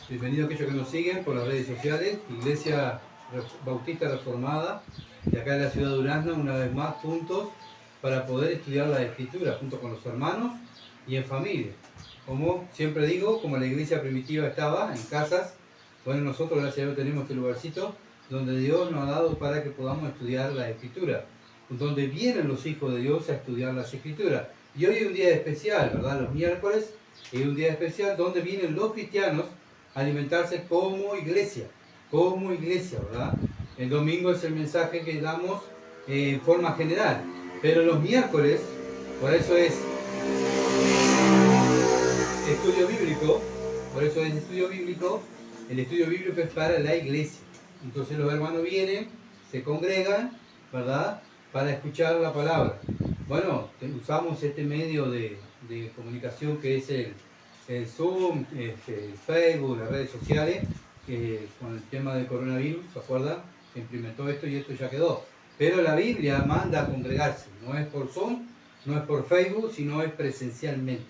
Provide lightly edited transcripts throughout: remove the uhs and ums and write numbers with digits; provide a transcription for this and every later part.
Bienvenido a aquellos que nos siguen por las redes sociales, Iglesia Bautista Reformada, de acá en la ciudad de Durazno, una vez más juntos para poder estudiar la Escritura junto con los hermanos y en familia. Como siempre digo, como la iglesia primitiva estaba en casas, bueno, nosotros gracias a Dios tenemos este lugarcito donde Dios nos ha dado para que podamos estudiar la Escritura, donde vienen los hijos de Dios a estudiar las Escrituras. Y hoy es un día especial, ¿verdad? Los miércoles es un día especial donde vienen los cristianos a alimentarse como iglesia, ¿verdad? El domingo es el mensaje que damos en forma general, pero los miércoles, por eso es estudio bíblico, el estudio bíblico es para la iglesia. Entonces los hermanos vienen, se congregan, ¿verdad?, para escuchar la palabra. Bueno, usamos este medio de comunicación que es el Zoom, el Facebook, las redes sociales, con el tema del coronavirus, ¿se acuerdan? Se implementó esto y esto ya quedó. Pero la Biblia manda a congregarse, no es por Zoom, no es por Facebook, sino es presencialmente.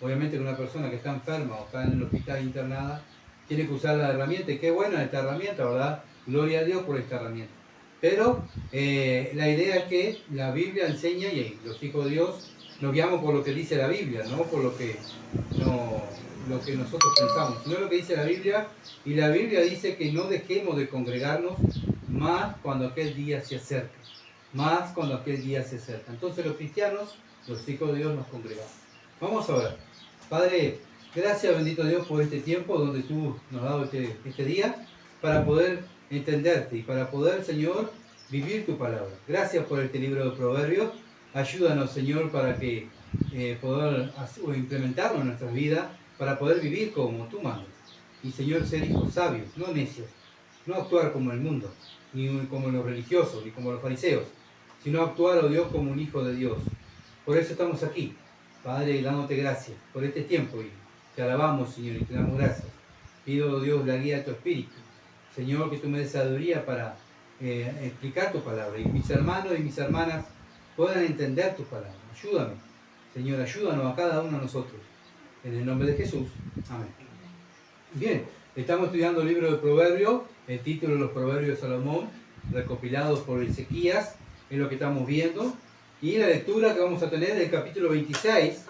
Obviamente que una persona que está enferma o está en el hospital internada tiene que usar la herramienta, y qué buena esta herramienta, ¿verdad? Gloria a Dios por esta herramienta. Pero la idea es que la Biblia enseña, y los hijos de Dios nos guiamos por lo que dice la Biblia, no por lo que nosotros pensamos, sino lo que dice la Biblia. Y la Biblia dice que no dejemos de congregarnos más cuando aquel día se acerca. Entonces los cristianos, los hijos de Dios, nos congregamos. Vamos a orar. Padre, gracias, bendito Dios, por este tiempo donde tú nos has dado este día para poder entenderte y para poder, Señor, vivir tu palabra. Gracias por este libro de Proverbios. Ayúdanos, Señor, para que poder implementarlo en nuestras vidas, para poder vivir como tú mandas. Y, Señor, ser hijos sabios, no necios. No actuar como el mundo, ni como los religiosos, ni como los fariseos, sino actuar, oh Dios, como un hijo de Dios. Por eso estamos aquí, Padre, dándote gracias por este tiempo, y te alabamos, Señor, y te damos gracias. Pido, Dios, la guía de tu Espíritu. Señor, que tú me des sabiduría para explicar tu palabra, y mis hermanos y mis hermanas puedan entender tu palabra. Ayúdame, Señor, ayúdanos a cada uno de nosotros. En el nombre de Jesús. Amén. Bien, estamos estudiando el libro de Proverbios, el título de los Proverbios de Salomón, recopilados por Ezequías, es lo que estamos viendo. Y la lectura que vamos a tener es del capítulo 26,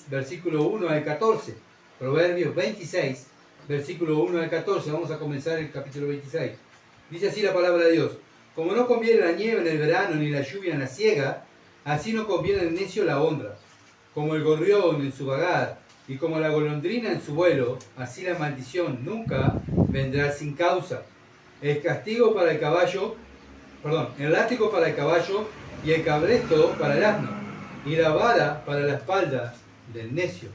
versículo 1 al 14. Proverbios 26, versículo 1 al 14. Vamos a comenzar el capítulo 26. Dice así la palabra de Dios: como no conviene la nieve en el verano ni la lluvia en la siega, así no conviene al necio la honra. Como el gorrión en su vagar y como la golondrina en su vuelo, así la maldición nunca vendrá sin causa. El látigo para el caballo y el cabresto para el asno, y la vara para la espalda del necio.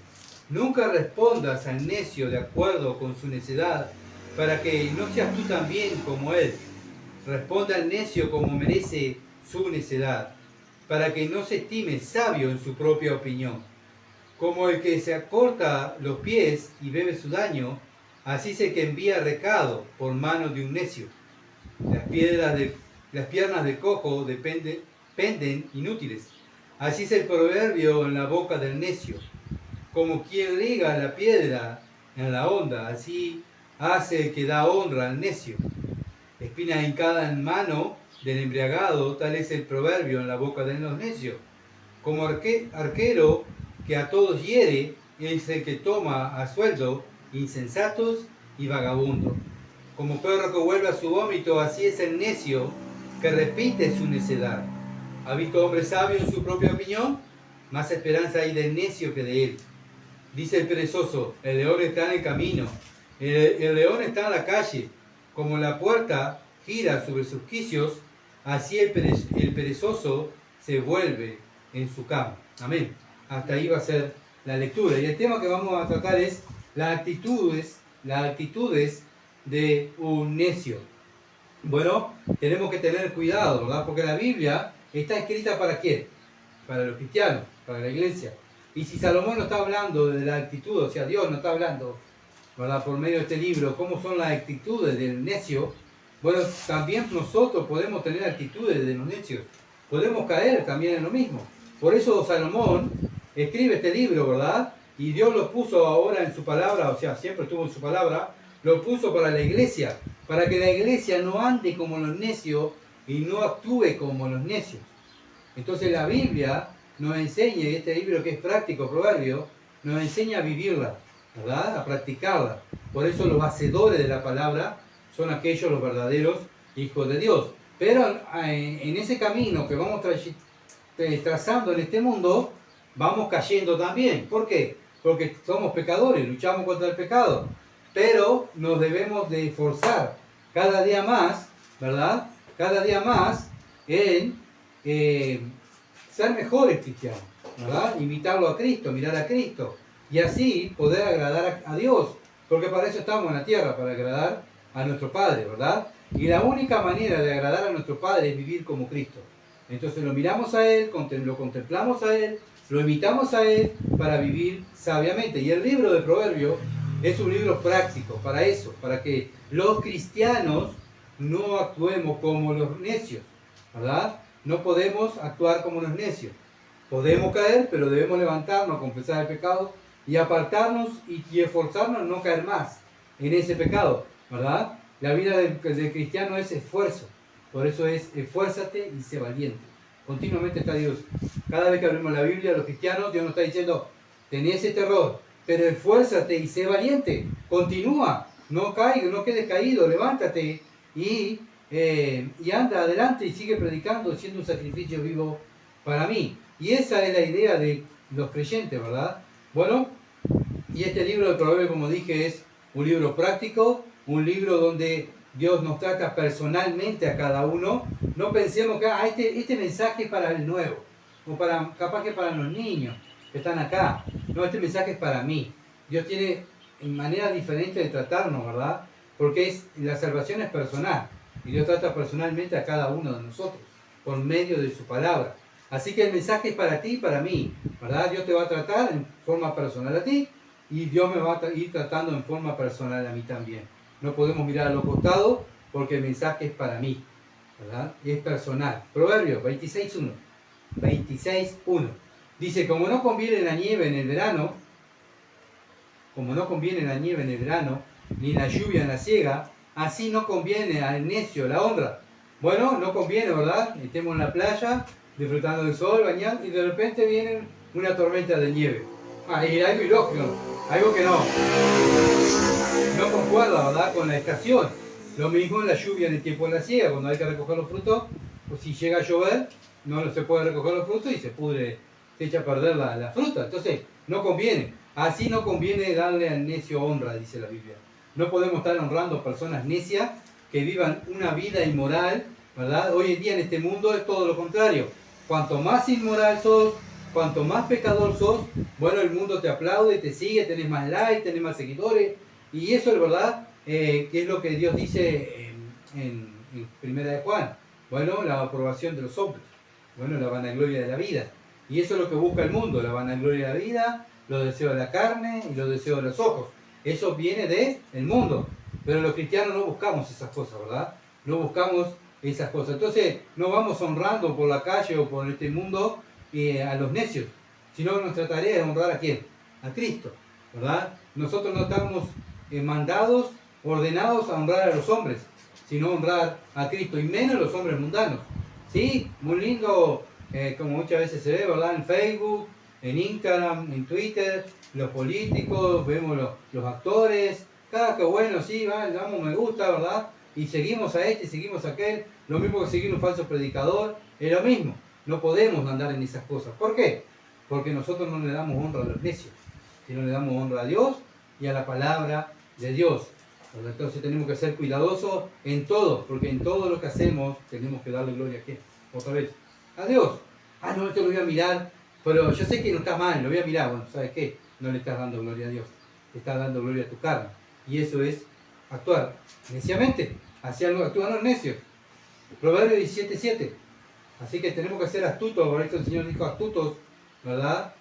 Nunca respondas al necio de acuerdo con su necedad, para que no seas tú también como él. Responda al necio como merece su necedad, para que no se estime sabio en su propia opinión. Como el que se acorta los pies y bebe su daño, así es el que envía recado por mano de un necio. Las piernas del cojo penden inútiles. Así es el proverbio en la boca del necio. Como quien liga la piedra en la honda, así hace el que da honra al necio. Espina hincada en mano del embriagado, tal es el proverbio en la boca de los necios. Como arquero que a todos hiere, es el que toma a sueldo insensatos y vagabundos. Como perro que vuelve a su vómito, así es el necio que repite su necedad. ¿Ha visto hombre sabio en su propia opinión? Más esperanza hay del necio que de él. Dice el perezoso: el león está en el camino, el león está en la calle. Como la puerta gira sobre sus quicios, así el perezoso se vuelve en su cama. Amén. Hasta ahí va a ser la lectura. Y el tema que vamos a tratar es las actitudes de un necio. Bueno, tenemos que tener cuidado, ¿verdad? Porque la Biblia está escrita ¿para quién? Para los cristianos, para la iglesia. Y si Salomón no está hablando de la actitud, o sea, Dios no está hablando, ¿verdad?, por medio de este libro, cómo son las actitudes del necio, bueno, también nosotros podemos tener actitudes de los necios. Podemos caer también en lo mismo. Por eso Salomón escribe este libro, ¿verdad?, y Dios lo puso ahora en su palabra, o sea, siempre estuvo en su palabra, lo puso para la iglesia, para que la iglesia no ande como los necios y no actúe como los necios. Entonces la Biblia nos enseña, y este libro que es práctico, Proverbio, nos enseña a vivirla, ¿verdad? A practicarla. Por eso los hacedores de la palabra son aquellos los verdaderos hijos de Dios. Pero en ese camino que vamos trazando en este mundo, vamos cayendo también. ¿Por qué? Porque somos pecadores, luchamos contra el pecado. Pero nos debemos de esforzar cada día más, ¿verdad? Cada día más en ser mejores cristianos, ¿verdad? Imitarlo a Cristo, mirar a Cristo. Y así poder agradar a Dios. Porque para eso estamos en la tierra, para agradar a nuestro Padre, ¿verdad? Y la única manera de agradar a nuestro Padre es vivir como Cristo. Entonces lo miramos a Él, lo contemplamos a Él, lo imitamos a Él para vivir sabiamente. Y el libro de Proverbios es un libro práctico para eso, para que los cristianos no actuemos como los necios, ¿verdad? No podemos actuar como los necios. Podemos caer, pero debemos levantarnos, confesar el pecado y apartarnos y esforzarnos en no caer más en ese pecado, ¿verdad? La vida del cristiano es esfuerzo. Por eso es esfuérzate y sé valiente. Continuamente está Dios. Cada vez que abrimos la Biblia, los cristianos, Dios nos está diciendo, tenés este error, pero esfuérzate y sé valiente. Continúa, no caigas, no quedes caído, levántate y anda adelante y sigue predicando, siendo un sacrificio vivo para mí. Y esa es la idea de los creyentes, ¿verdad? Bueno, y este libro de Proverbios, como dije, es un libro práctico, un libro donde Dios nos trata personalmente a cada uno. No pensemos que este mensaje es para el nuevo, o capaz que para los niños que están acá. No, este mensaje es para mí. Dios tiene manera diferente de tratarnos, ¿verdad? Porque la salvación es personal. Y Dios trata personalmente a cada uno de nosotros, por medio de su palabra. Así que el mensaje es para ti y para mí, ¿verdad? Dios te va a tratar en forma personal a ti, y Dios me va a ir tratando en forma personal a mí también. No podemos mirar a los costados porque el mensaje es para mí, ¿verdad? Y es personal. Proverbios 26.1. 26.1. Dice, como no conviene la nieve en el verano, ni la lluvia en la siega, así no conviene al necio la honra. Bueno, no conviene, ¿verdad? Estemos en la playa, disfrutando del sol, bañando, y de repente viene una tormenta de nieve. Y algo ilógico, algo que no concuerda, ¿verdad?, con la estación. Lo mismo en la lluvia en el tiempo de la siega, cuando hay que recoger los frutos, pues si llega a llover, no se puede recoger los frutos y se pudre, se echa a perder la fruta. Entonces, no conviene. Así no conviene darle al necio honra, dice la Biblia. No podemos estar honrando personas necias que vivan una vida inmoral, ¿verdad? Hoy en día en este mundo es todo lo contrario. Cuanto más inmoral sos, cuanto más pecador sos, bueno, el mundo te aplaude, te sigue, tenés más likes, tenés más seguidores. Y eso es verdad, que es lo que Dios dice en Primera de Juan. Bueno, la aprobación de los hombres. Bueno, la vanagloria de la vida. Y eso es lo que busca el mundo, la vanagloria de la vida, los deseos de la carne y los deseos de los ojos. Eso viene del mundo. Pero los cristianos no buscamos esas cosas, ¿verdad? No buscamos esas cosas. Entonces, no vamos honrando por la calle o por este mundo a los necios, sino nuestra tarea es honrar a ¿quién? A Cristo, ¿verdad? Nosotros no estamos mandados, ordenados a honrar a los hombres, sino honrar a Cristo, y menos a los hombres mundanos. Sí, muy lindo, como muchas veces se ve, ¿verdad? En Facebook, en Instagram, en Twitter, los políticos, vemos los actores, que bueno, sí, le damos me gusta, ¿verdad? Y seguimos a este, seguimos a aquel, lo mismo que seguir un falso predicador, es lo mismo. No podemos andar en esas cosas. ¿Por qué? Porque nosotros no le damos honra a los necios, sino le damos honra a Dios y a la palabra de Dios. Entonces tenemos que ser cuidadosos en todo, porque en todo lo que hacemos tenemos que darle gloria a ¿qué? Otra vez, a Dios. No, esto lo voy a mirar, pero yo sé que no está mal, lo voy a mirar. Bueno, ¿sabes qué? No le estás dando gloria a Dios, le estás dando gloria a tu carne. Y eso es actuar neciamente, actúan los necios. Proverbios 17.7. Así que tenemos que ser astutos, por eso el Señor dijo astutos, ¿verdad?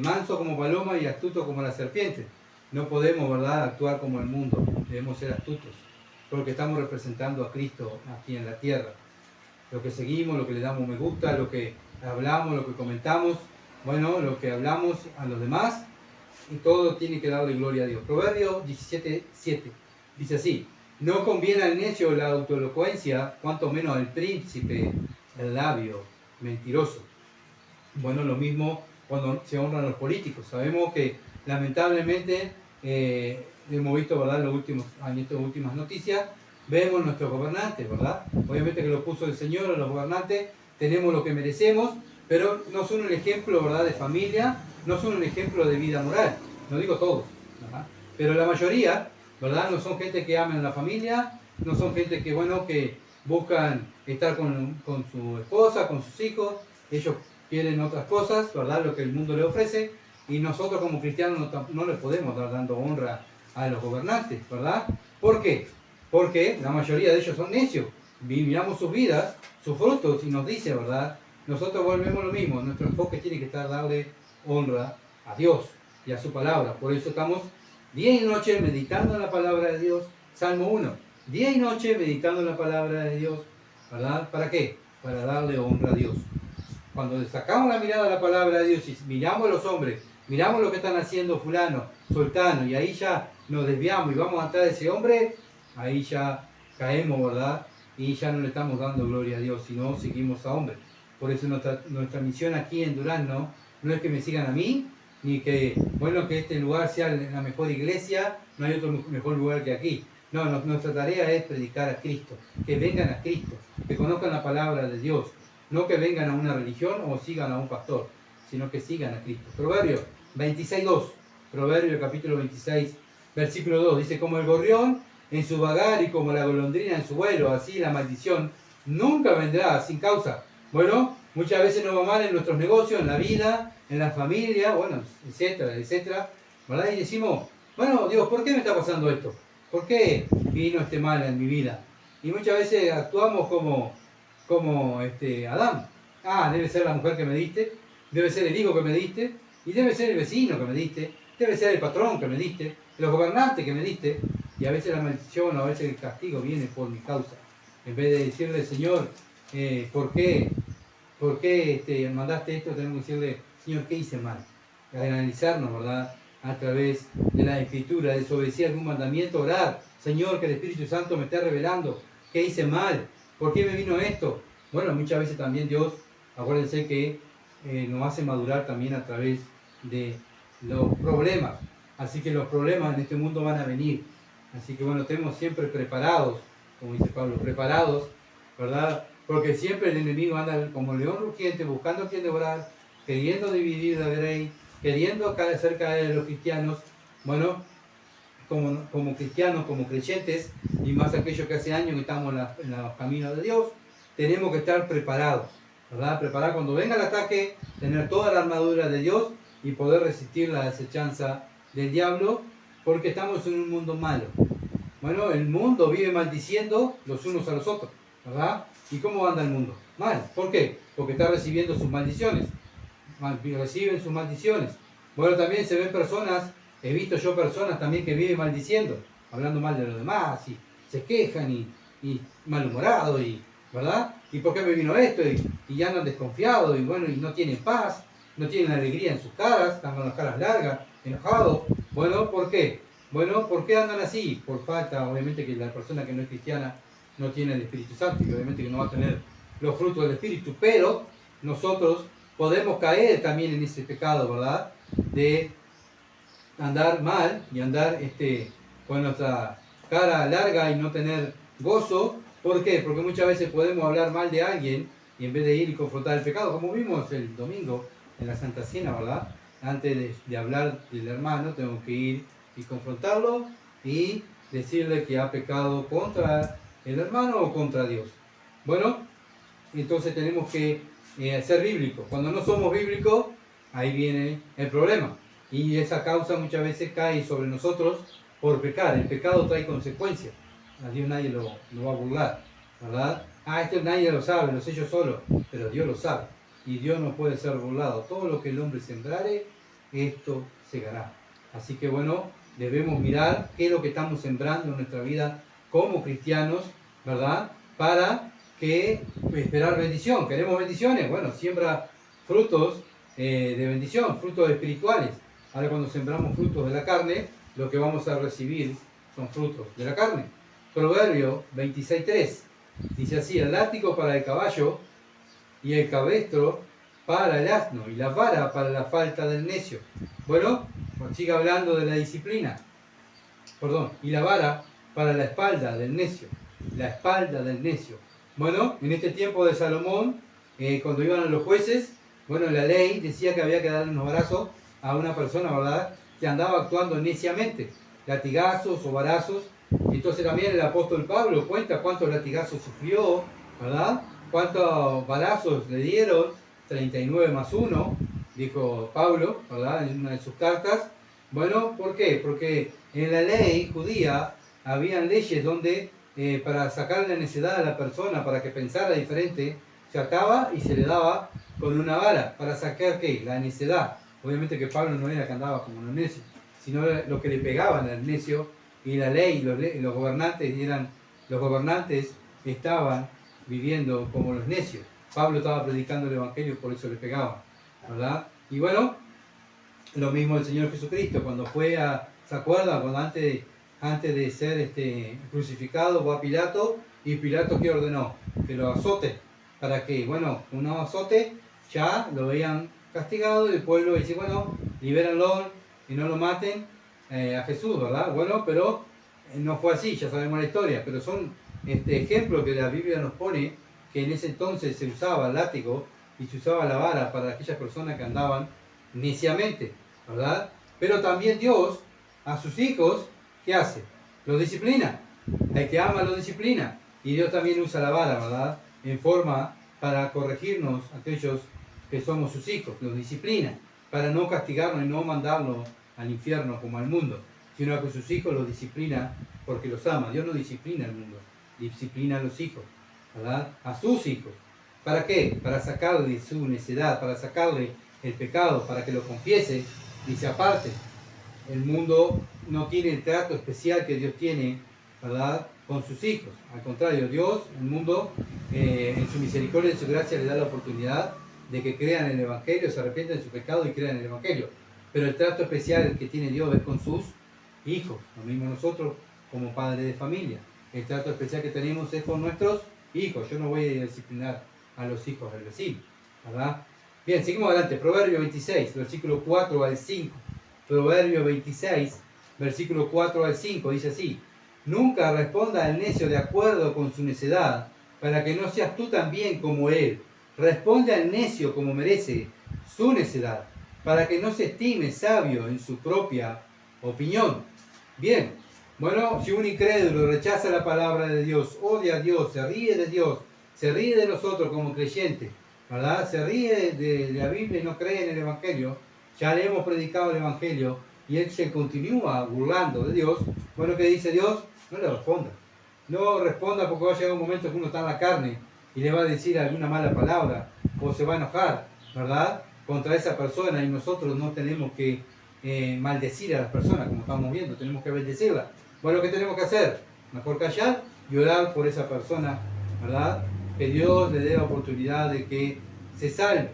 Manso como paloma y astuto como la serpiente. No podemos, ¿verdad?, actuar como el mundo, debemos ser astutos, porque estamos representando a Cristo aquí en la tierra. Lo que seguimos, lo que le damos me gusta, lo que hablamos, lo que comentamos, bueno, lo que hablamos a los demás, y todo tiene que darle gloria a Dios. Proverbios 17:7 dice así: no conviene al necio la autoelocuencia, cuanto menos al príncipe el labio mentiroso. Bueno, lo mismo cuando se honran los políticos. Sabemos que lamentablemente hemos visto, ¿verdad?, en estas últimas noticias, vemos nuestros gobernantes, ¿verdad? Obviamente que lo puso el Señor a los gobernantes, tenemos lo que merecemos, pero no son un ejemplo, ¿verdad?, de familia, no son un ejemplo de vida moral. No digo todos, ¿verdad?, pero la mayoría, ¿verdad?, no son gente que aman la familia, no son gente que, bueno, que buscan estar con su esposa, con sus hijos. Ellos quieren otras cosas, ¿verdad?, lo que el mundo le ofrece, y nosotros como cristianos no les podemos dar dando honra a los gobernantes, ¿verdad? ¿Por qué? Porque la mayoría de ellos son necios. Miramos sus vidas, sus frutos, y nos dice, ¿verdad? Nosotros volvemos lo mismo. Nuestro enfoque tiene que estar darle honra a Dios y a su palabra. Por eso estamos día y noche meditando en la palabra de Dios. Salmo 1. Día y noche meditando en la palabra de Dios, ¿verdad? ¿Para qué? Para darle honra a Dios. Cuando sacamos la mirada a la palabra de Dios y miramos a los hombres, miramos lo que están haciendo fulano, sultano, y ahí ya nos desviamos y vamos atrás de ese hombre, ahí ya caemos, ¿verdad? Y ya no le estamos dando gloria a Dios, sino seguimos a hombres. Por eso nuestra misión aquí en Durán no es que me sigan a mí, ni que, bueno, que este lugar sea la mejor iglesia, no hay otro mejor lugar que aquí. No, nuestra tarea es predicar a Cristo, que vengan a Cristo, que conozcan la palabra de Dios, no que vengan a una religión o sigan a un pastor, sino que sigan a Cristo. Proverbios 26:2, Proverbios capítulo 26, versículo 2, dice: como el gorrión en su vagar y como la golondrina en su vuelo, así la maldición nunca vendrá sin causa. Bueno, muchas veces nos va mal en nuestros negocios, en la vida, en la familia, bueno, etcétera, etcétera, ¿verdad? Y decimos: bueno, Dios, ¿por qué me está pasando esto? ¿Por qué vino este mal en mi vida? Y muchas veces actuamos como Adán. Ah, debe ser la mujer que me diste, debe ser el hijo que me diste, y debe ser el vecino que me diste, debe ser el patrón que me diste, los gobernantes que me diste. Y a veces la maldición, a veces el castigo viene por mi causa. En vez de decirle: Señor, ¿por qué mandaste esto? Tenemos que decirle: Señor, ¿qué hice mal? Y analizarnos, ¿verdad?, a través de la Escritura, desobedecer algún mandamiento, orar: Señor, que el Espíritu Santo me esté revelando qué hice mal, por qué me vino esto. Bueno, muchas veces también Dios, acuérdense que nos hace madurar también a través de los problemas. Así que los problemas en este mundo van a venir. Así que bueno, estemos siempre preparados, como dice Pablo, preparados, ¿verdad? Porque siempre el enemigo anda como león rugiente, buscando a quien devorar, queriendo dividir la grey, queriendo hacer caer a los cristianos. Bueno, como cristianos, como creyentes, y más aquellos que hace años que estamos en los caminos de Dios, tenemos que estar preparados, ¿verdad? Preparar cuando venga el ataque, tener toda la armadura de Dios y poder resistir la desechanza del diablo, porque estamos en un mundo malo. Bueno, el mundo vive maldiciendo los unos a los otros, ¿verdad? ¿Y cómo anda el mundo? Mal. ¿Por qué? Porque está recibiendo sus maldiciones. Reciben sus maldiciones. Bueno, también se ven personas, he visto yo personas también que viven maldiciendo, hablando mal de los demás, y se quejan y malhumorados, ¿verdad? ¿Y por qué me vino esto? Y ya andan desconfiados, y bueno, y no tienen paz, no tienen alegría en sus caras, están con las caras largas, enojados. Bueno, ¿por qué? Bueno, ¿por qué andan así? Por falta, obviamente, que la persona que no es cristiana no tiene el Espíritu Santo, y obviamente que no va a tener los frutos del Espíritu, pero nosotros podemos caer también en ese pecado, ¿verdad? De andar mal y andar con nuestra cara larga y no tener gozo. ¿Por qué? Porque muchas veces podemos hablar mal de alguien y en vez de ir y confrontar el pecado, como vimos el domingo en la Santa Cena, ¿verdad? Antes de hablar del hermano, tenemos que ir y confrontarlo y decirle que ha pecado contra el hermano o contra Dios. Bueno, entonces tenemos que ser bíblicos. Cuando no somos bíblicos, ahí viene el problema. Y esa causa muchas veces cae sobre nosotros por pecar. El pecado trae consecuencias. A Dios nadie lo va a burlar, ¿verdad? Esto nadie lo sabe, lo sé yo solo, pero Dios lo sabe. Y Dios no puede ser burlado. Todo lo que el hombre sembrare, esto segará. Así que bueno, debemos mirar qué es lo que estamos sembrando en nuestra vida como cristianos, ¿verdad? Para que esperar bendición. ¿Queremos bendiciones? Bueno, siembra frutos de bendición, frutos espirituales. Ahora cuando sembramos frutos de la carne, lo que vamos a recibir son frutos de la carne. Proverbio 26:3 dice así: el látigo para el caballo y el cabestro para el asno y la vara para la falta del necio. Bueno, sigue hablando de la disciplina. Perdón, y la vara para la espalda del necio. La espalda del necio. Bueno, en este tiempo de Salomón, cuando iban a los jueces, bueno, la ley decía que había que darle unos brazos a una persona, ¿verdad?, que andaba actuando neciamente, latigazos o varazos. Entonces también el apóstol Pablo cuenta cuántos latigazos sufrió, ¿verdad?, cuántos varazos le dieron, 39 más 1, dijo Pablo, ¿verdad?, en una de sus cartas. Bueno, ¿por qué? Porque en la ley judía habían leyes donde para sacar la necedad a la persona, para que pensara diferente, se ataba y se le daba con una vara. ¿Para sacar qué? La necedad. Obviamente que Pablo no era que andaba como un necio, sino lo que le pegaban al necio, y la ley, los gobernantes estaban viviendo como los necios. Pablo estaba predicando el evangelio, por eso le pegaban, ¿verdad? Y bueno, lo mismo el Señor Jesucristo, cuando fue a, ¿se acuerdan? Cuando antes de ser crucificado, fue a Pilato, y Pilato, ¿qué ordenó? Que lo azote. ¿Para qué? Bueno, un azote, ya lo veían castigado, y el pueblo dice, bueno, libéranlo y no lo maten a Jesús, ¿verdad? Bueno, pero no fue así, ya sabemos la historia, pero son ejemplos que la Biblia nos pone, que en ese entonces se usaba el látigo y se usaba la vara para aquellas personas que andaban neciamente, ¿verdad? Pero también Dios a sus hijos, ¿qué hace? Los disciplina. El que ama los disciplina. Y Dios también usa la vara, ¿verdad?, en forma para corregirnos aquellos que somos sus hijos. Los disciplina para no castigarnos y no mandarnos al infierno como al mundo, sino que sus hijos los disciplina porque los ama. Dios no disciplina al mundo, disciplina a los hijos, ¿verdad?, a sus hijos. ¿Para qué? Para sacarle su necedad, para sacarle el pecado, para que lo confiese y se aparte. El mundo no tiene el trato especial que Dios tiene, ¿verdad?, con sus hijos. Al contrario, Dios, el mundo, en su misericordia y en su gracia, le da la oportunidad de que crean el Evangelio, se arrepientan de su pecado y crean el Evangelio. Pero el trato especial que tiene Dios es con sus hijos. Lo mismo nosotros como padres de familia. El trato especial que tenemos es con nuestros hijos. Yo no voy a disciplinar a los hijos del vecino, ¿verdad? Bien, seguimos adelante. Proverbio 26, versículo 4 al 5. Proverbio 26, versículo 4 al 5, dice así: nunca responda al necio de acuerdo con su necedad, para que no seas tú también como él. Responde al necio como merece su necedad, para que no se estime sabio en su propia opinión. Bien, bueno, si un incrédulo rechaza la palabra de Dios, odia a Dios, se ríe de Dios, se ríe de nosotros como creyentes, ¿verdad?, se ríe de la Biblia y no cree en el Evangelio, ya le hemos predicado el Evangelio y él se continúa burlando de Dios. Bueno, ¿qué dice Dios? No le responda. No responda, porque va a llegar un momento que uno está en la carne y le va a decir alguna mala palabra o se va a enojar, ¿verdad?, contra esa persona, y nosotros no tenemos que maldecir a las personas, como estamos viendo, tenemos que bendecirlas. Bueno, ¿qué tenemos que hacer? Mejor callar y orar por esa persona, ¿verdad?, que Dios le dé la oportunidad de que se salve.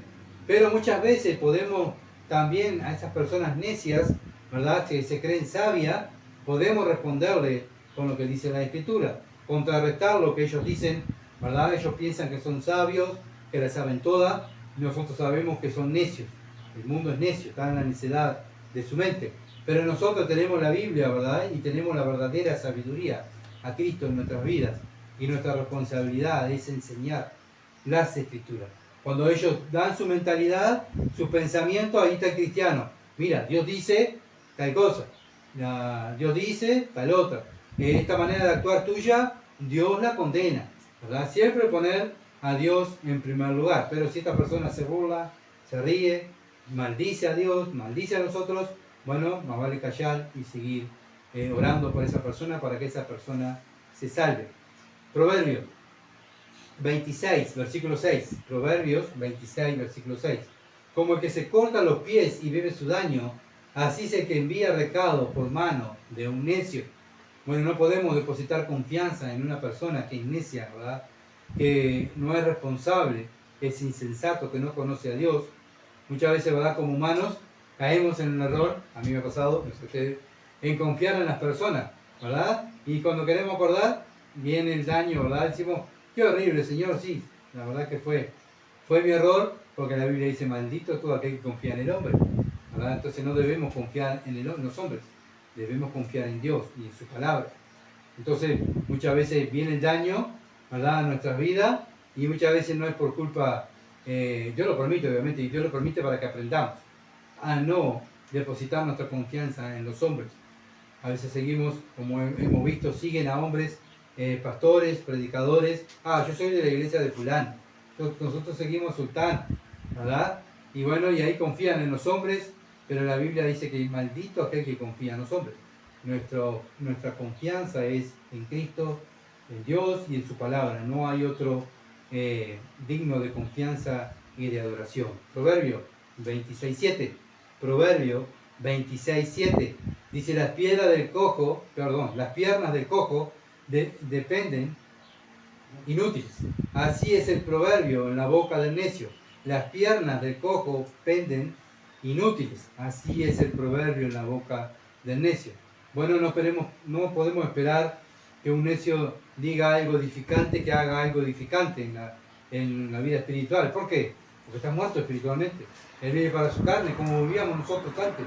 Pero muchas veces podemos también a esas personas necias, ¿verdad?, que se creen sabias, podemos responderle con lo que dice la Escritura, contrarrestar lo que ellos dicen, ¿verdad? Ellos piensan que son sabios, que la saben toda, y nosotros sabemos que son necios. El mundo es necio, está en la necedad de su mente. Pero nosotros tenemos la Biblia, ¿verdad?, y tenemos la verdadera sabiduría, a Cristo en nuestras vidas, y nuestra responsabilidad es enseñar las Escrituras. Cuando ellos dan su mentalidad, su pensamiento, ahí está el cristiano. Mira, Dios dice tal cosa, Dios dice tal otra. Esta manera de actuar tuya, Dios la condena, ¿verdad? Siempre poner a Dios en primer lugar. Pero si esta persona se burla, se ríe, maldice a Dios, maldice a nosotros, bueno, más vale callar y seguir orando por esa persona para que esa persona se salve. Proverbios 26, versículo 6. Proverbios 26, versículo 6. Como el que se corta los pies y bebe su daño, así es el que envía recado por mano de un necio. Bueno, no podemos depositar confianza en una persona que es necia, ¿verdad?, que no es responsable, que es insensato, que no conoce a Dios. Muchas veces, ¿verdad?, como humanos caemos en un error, a mí me ha pasado, no sé ustedes, en confiar en las personas, ¿verdad? Y cuando queremos acordar, viene el daño, ¿verdad? Decimos, qué horrible, Señor, sí, la verdad que fue mi error, porque la Biblia dice, maldito todo aquel que confía en el hombre, ¿verdad? Entonces no debemos confiar en los hombres, debemos confiar en Dios y en su palabra. Entonces muchas veces viene el daño, ¿verdad?, a nuestras vidas, y muchas veces no es por culpa, Dios lo permite obviamente, y Dios lo permite para que aprendamos a no depositar nuestra confianza en los hombres. A veces seguimos, como hemos visto, siguen a hombres, pastores, predicadores. Yo soy de la iglesia de fulano. Nosotros seguimos sultán, ¿verdad? Y bueno, y ahí confían en los hombres, pero la Biblia dice que maldito aquel que confía en los hombres. Nuestra confianza es en Cristo, en Dios y en su palabra. No hay otro digno de confianza y de adoración. Proverbio 26:7. Proverbio 26:7. Dice, las piernas del cojo dependen inútiles. Así es el proverbio en la boca del necio. Las piernas del cojo penden inútiles. Así es el proverbio en la boca del necio. Bueno, no podemos esperar que un necio diga algo edificante, que haga algo edificante en la vida espiritual. ¿Por qué? Porque está muerto espiritualmente. Él vive para su carne, como vivíamos nosotros antes,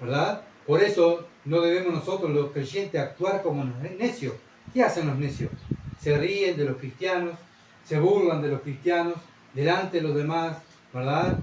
¿verdad? Por eso no debemos nosotros, los creyentes, actuar como necios. ¿Qué hacen los necios? Se ríen de los cristianos, se burlan de los cristianos, delante de los demás, ¿verdad?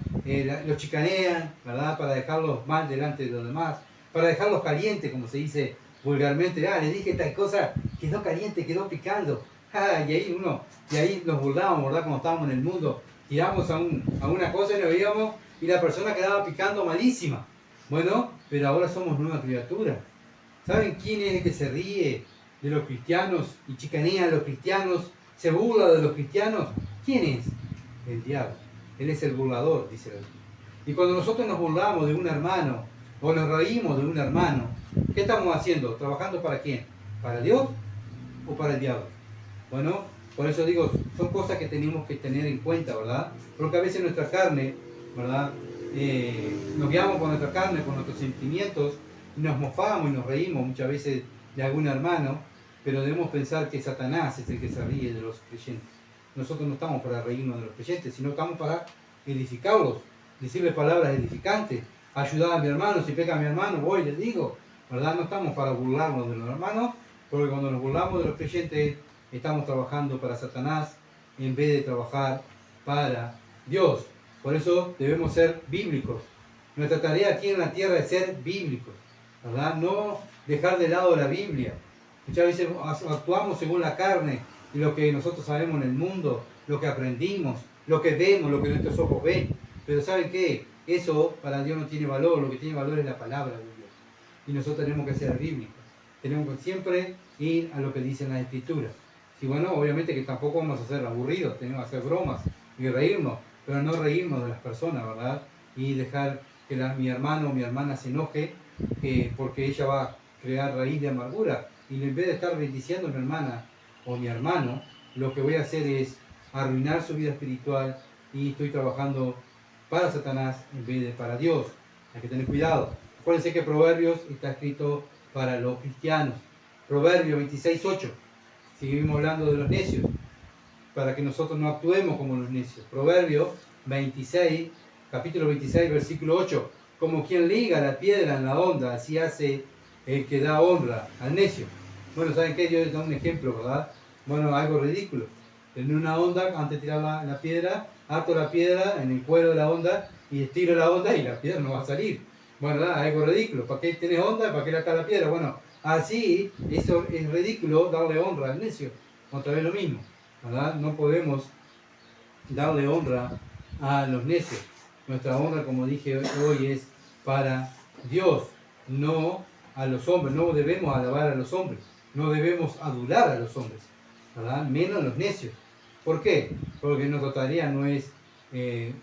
Los chicanean, ¿verdad? Para dejarlos mal delante de los demás, para dejarlos calientes, como se dice vulgarmente. Le dije tal cosa, quedó caliente, quedó picando. Y ahí nos burlábamos, ¿verdad? Como estábamos en el mundo, tiramos a una cosa y nos veíamos y la persona quedaba picando malísima. Bueno, pero ahora somos nueva criatura. ¿Saben quién es el que se ríe de los cristianos y chicanea a los cristianos, se burla de los cristianos? ¿Quién es? El diablo. Él es el burlador, dice la Biblia. Y cuando nosotros nos burlamos de un hermano o nos reímos de un hermano, ¿qué estamos haciendo? ¿Trabajando para quién? ¿Para Dios o para el diablo? Bueno, por eso digo, son cosas que tenemos que tener en cuenta, ¿verdad? Porque a veces nuestra carne, ¿verdad? Nos guiamos por nuestra carne, por nuestros sentimientos, y nos mofamos y nos reímos muchas veces de algún hermano, pero debemos pensar que Satanás es el que se ríe de los creyentes. Nosotros no estamos para reírnos de los creyentes, sino estamos para edificarlos, decirles palabras edificantes, ayudar a mi hermano, si peca a mi hermano, voy y les digo, ¿verdad? No estamos para burlarnos de los hermanos, porque cuando nos burlamos de los creyentes, estamos trabajando para Satanás en vez de trabajar para Dios. Por eso debemos ser bíblicos. Nuestra tarea aquí en la tierra es ser bíblicos, ¿verdad? No dejar de lado la Biblia. Muchas veces actuamos según la carne y lo que nosotros sabemos en el mundo, lo que aprendimos, lo que vemos, lo que nuestros ojos ven. Pero ¿saben qué? Eso para Dios no tiene valor. Lo que tiene valor es la palabra de Dios. Y nosotros tenemos que ser bíblicos. Tenemos que siempre ir a lo que dicen las Escrituras. Y bueno, obviamente que tampoco vamos a ser aburridos, tenemos que hacer bromas y reírnos, pero no reírnos de las personas, ¿verdad? Y dejar que mi hermano o mi hermana se enoje porque ella va a crear raíz de amargura. Y en vez de estar bendiciendo a mi hermana o mi hermano, lo que voy a hacer es arruinar su vida espiritual y estoy trabajando para Satanás en vez de para Dios. Hay que tener cuidado. Acuérdense que Proverbios está escrito para los cristianos. Proverbio 26:8. Seguimos hablando de los necios, para que nosotros no actuemos como los necios. Proverbio 26, capítulo 26, versículo 8. Como quien liga la piedra en la honda, así hace el que da honra al necio. Bueno, ¿saben qué? Yo les doy un ejemplo, ¿verdad? Bueno, algo ridículo. En una honda, antes de tirar la piedra, ato la piedra en el cuero de la honda y estiro la honda y la piedra no va a salir. Bueno, ¿verdad? Algo ridículo. ¿Para qué tenés honda? ¿Para qué atar la piedra? Bueno, así, eso es ridículo darle honra al necio. Otra vez lo mismo, ¿verdad? No podemos darle honra a los necios. Nuestra honra, como dije hoy, es para Dios, no a los hombres. No debemos alabar a los hombres, no debemos adular a los hombres, ¿verdad? Menos a los necios. ¿Por qué? Porque nuestra tarea no es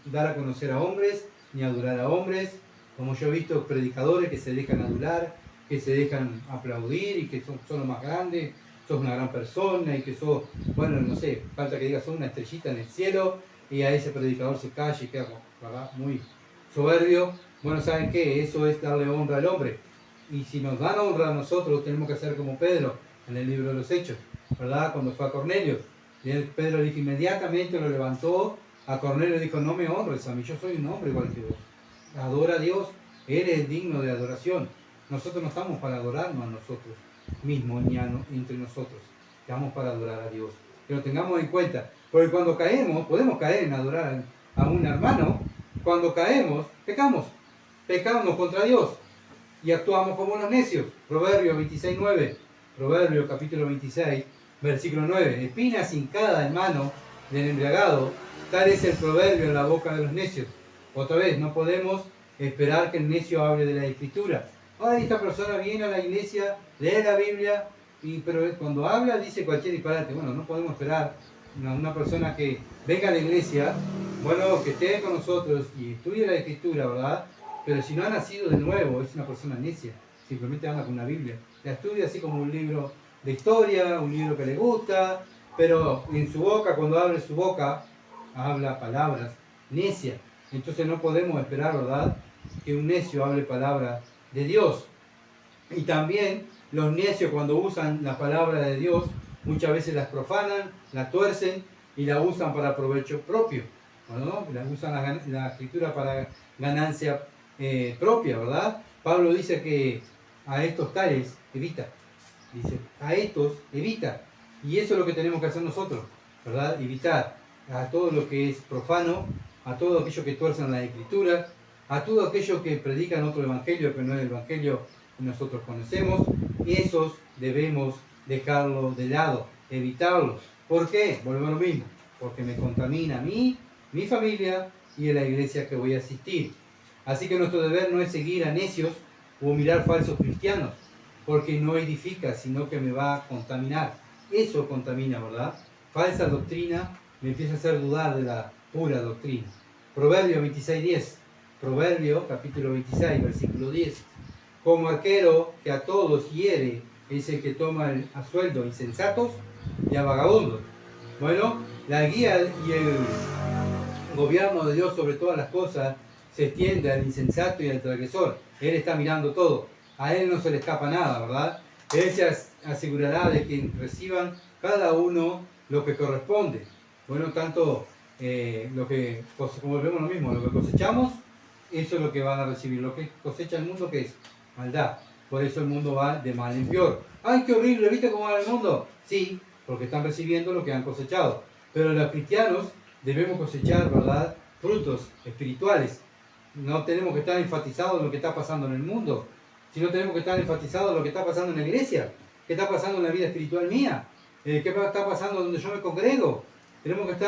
dar a conocer a hombres, ni adular a hombres, como yo he visto predicadores que se dejan adular, que se dejan aplaudir y que son los más grandes, sos una gran persona y que sos, bueno, no sé, falta que digas, sos una estrellita en el cielo, y a ese predicador se calla y queda, ¿verdad?, muy soberbio, Bueno, ¿saben qué? Eso es darle honra al hombre. Y si nos dan honra a nosotros, tenemos que hacer como Pedro en el libro de los Hechos, ¿verdad? Cuando fue a Cornelio. Y Pedro dijo, inmediatamente lo levantó a Cornelio y dijo, no me honres a mí, yo soy un hombre igual que vos. Adora a Dios, eres digno de adoración. Nosotros no estamos para adorarnos a nosotros mismos ni entre nosotros. Estamos para adorar a Dios. Que lo tengamos en cuenta. Porque cuando caemos, podemos caer en adorar a un hermano. Cuando caemos, pecamos contra Dios y actuamos como unos necios. Proverbios 26:9, Proverbios capítulo 26, versículo 9. Espina hincada en mano del embriagado, tal es el proverbio en la boca de los necios. Otra vez, no podemos esperar que el necio hable de la Escritura. Ay, esta persona viene a la iglesia, lee la Biblia, pero cuando habla dice cualquier disparate. Bueno, no podemos esperar una persona que venga a la iglesia, bueno, que esté con nosotros y estudie la Escritura, ¿verdad? Pero si no ha nacido de nuevo, es una persona necia. Simplemente anda con una Biblia. La estudia así como un libro de historia, un libro que le gusta, pero en su boca, cuando abre su boca, habla palabras necias. Entonces no podemos esperar, ¿verdad?, que un necio hable palabras de Dios. Y también los necios, cuando usan la palabra de Dios, muchas veces las profanan, las tuercen y la usan para provecho propio. ¿No? Usan la escritura para ganancia propia, ¿verdad? Pablo dice que a estos tales evita. Dice, a estos evita. Y eso es lo que tenemos que hacer nosotros, ¿verdad? Evitar a todo lo que es profano, a todo aquello que tuerzan la escritura, a todo aquello que predican otro evangelio que no es el evangelio que nosotros conocemos. Esos debemos dejarlo de lado, evitarlos. ¿Por qué? Volvemos a lo mismo. Porque me contamina a mí, mi familia y a la iglesia que voy a asistir. Así que nuestro deber no es seguir a necios o mirar falsos cristianos, porque no edifica, sino que me va a contaminar. Eso contamina, ¿verdad? Falsa doctrina me empieza a hacer dudar de la pura doctrina. Proverbio 26:10. Proverbio capítulo 26, versículo 10. Como arquero que a todos hiere es el que toma a sueldo insensatos y a vagabundos. Bueno, la guía y el gobierno de Dios sobre todas las cosas se extiende al insensato y al transgresor. Él está mirando todo. A él no se le escapa nada, ¿verdad? Él se asegurará de que reciban cada uno lo que corresponde. Bueno, tanto lo que, como volvemos lo mismo, lo que cosechamos, eso es lo que van a recibir. Lo que cosecha el mundo, ¿qué es? Maldad. Por eso el mundo va de mal en peor. ¡Ay, qué horrible! ¿Viste cómo va el mundo? Sí, porque están recibiendo lo que han cosechado. Pero los cristianos debemos cosechar, ¿verdad?, frutos espirituales. No tenemos que estar enfatizados en lo que está pasando en el mundo, sino tenemos que estar enfatizados en lo que está pasando en la iglesia, qué está pasando en la vida espiritual mía, qué está pasando donde yo me congrego. Tenemos que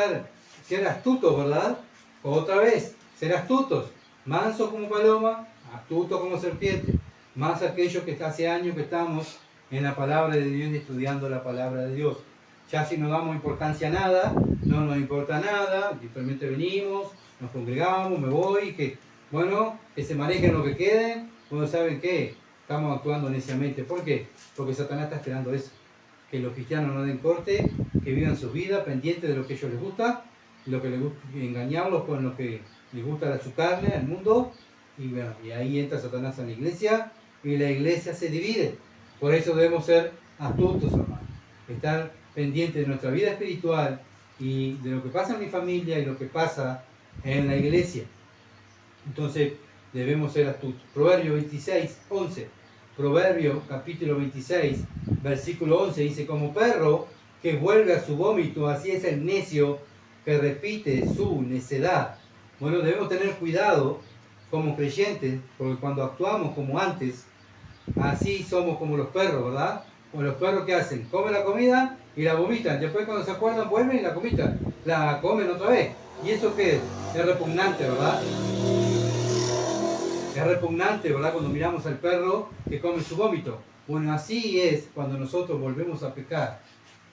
ser astutos, ¿verdad? Otra vez, ser astutos, mansos como paloma, astutos como serpiente. Más aquellos que hace años que estamos en la palabra de Dios y estudiando la palabra de Dios. Ya si no damos importancia a nada, no nos importa nada, simplemente venimos, nos congregamos, me voy, que se manejen lo que queden. Bueno, ¿saben qué? Estamos actuando neciamente. ¿Por qué? Porque Satanás está esperando eso. Que los cristianos no den corte, que vivan sus vidas pendientes de lo que a ellos les gusta, lo que les gusta, engañarlos con lo que les gusta su carne, el mundo. Y ahí entra Satanás en la iglesia y la iglesia se divide. Por eso debemos ser astutos, hermanos. Estar pendientes de nuestra vida espiritual y de lo que pasa en mi familia y lo que pasa en la iglesia. Entonces debemos ser astutos. Proverbio 26:11. Proverbio capítulo 26, versículo 11 dice: como perro que vuelve a su vómito, así es el necio que repite su necedad. Bueno, debemos tener cuidado como creyentes, porque cuando actuamos como antes, así somos como los perros, ¿verdad? Como los perros, que hacen, comen la comida y la vomitan. Después, cuando se acuerdan, vuelven y la comen otra vez. ¿Y eso qué es? Es repugnante, ¿verdad? Es repugnante, ¿verdad? Cuando miramos al perro que come su vómito. Bueno, así es cuando nosotros volvemos a pecar,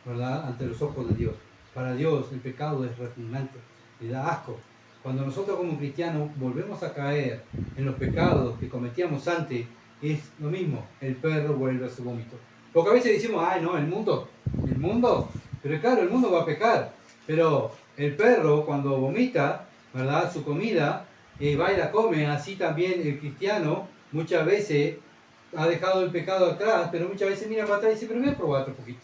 ¿verdad? Ante los ojos de Dios. Para Dios el pecado es repugnante, le da asco. Cuando nosotros como cristianos volvemos a caer en los pecados que cometíamos antes, es lo mismo, el perro vuelve a su vómito. Porque a veces decimos, ay no, el mundo, pero claro, el mundo va a pecar, pero el perro cuando vomita, ¿verdad?, su comida, va y la come. Así también el cristiano muchas veces ha dejado el pecado atrás, pero muchas veces mira para atrás y dice, pero voy a probar otro poquito.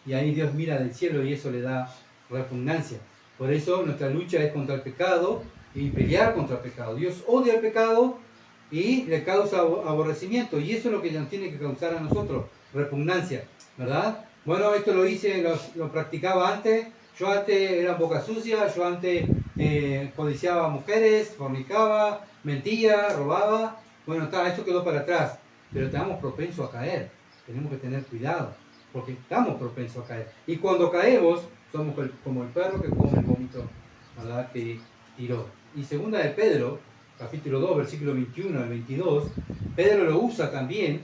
Y ahí Dios mira del cielo y eso le da repugnancia. Por eso nuestra lucha es contra el pecado y pelear contra el pecado. Dios odia el pecado y le causa aborrecimiento. Y eso es lo que nos tiene que causar a nosotros, repugnancia, ¿verdad? Bueno, esto lo hice, lo practicaba antes. Yo antes era boca sucia, yo antes codiciaba mujeres, fornicaba, mentía, robaba. Bueno, esto quedó para atrás, pero estamos propensos a caer. Tenemos que tener cuidado, porque estamos propensos a caer. Y cuando caemos, somos como el perro que come el vómito, ¿verdad?, que tiró. Y segunda de Pedro, capítulo 2, versículo 21 al 22, Pedro lo usa también,